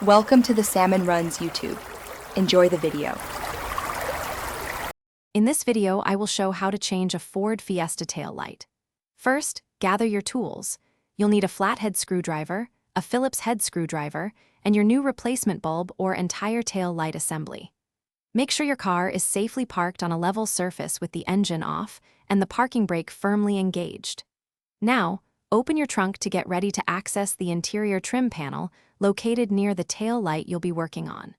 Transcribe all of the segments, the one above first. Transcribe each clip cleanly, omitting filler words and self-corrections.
Welcome to the Salmon Runs YouTube. Enjoy the video. In this video, I will show how to change a Ford Fiesta tail light. First, gather your tools. You'll need a flathead screwdriver, a Phillips head screwdriver, and your new replacement bulb or entire tail light assembly. Make sure your car is safely parked on a level surface with the engine off and the parking brake firmly engaged. Now, open your trunk to get ready to access the interior trim panel located near the tail light you'll be working on.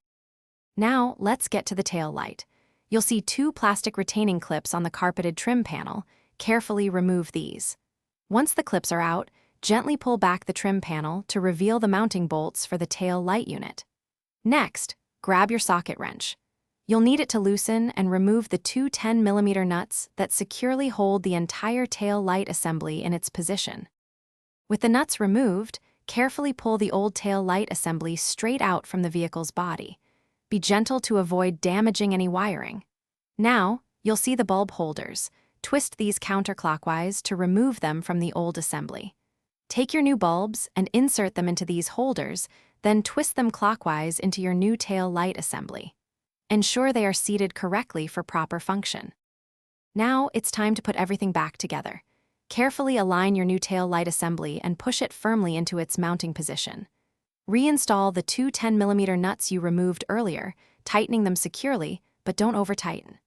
Now, let's get to the tail light. You'll see two plastic retaining clips on the carpeted trim panel. Carefully remove these. Once the clips are out, gently pull back the trim panel to reveal the mounting bolts for the tail light unit. Next, grab your socket wrench. You'll need it to loosen and remove the two 10mm nuts that securely hold the entire tail light assembly in its position. With the nuts removed, carefully pull the old tail light assembly straight out from the vehicle's body. Be gentle to avoid damaging any wiring. Now, you'll see the bulb holders. Twist these counterclockwise to remove them from the old assembly. Take your new bulbs and insert them into these holders, then twist them clockwise into your new tail light assembly. Ensure they are seated correctly for proper function. Now, it's time to put everything back together. Carefully align your new tail light assembly and push it firmly into its mounting position. Reinstall the two 10mm nuts you removed earlier, tightening them securely, but don't over-tighten.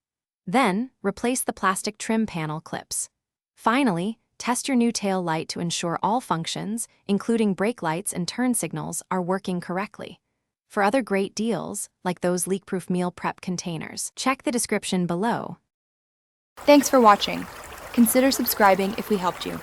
Then, replace the plastic trim panel clips. Finally, test your new tail light to ensure all functions, including brake lights and turn signals, are working correctly. For other great deals, like those leak-proof meal prep containers, check the description below. Thanks for watching. Consider subscribing if we helped you.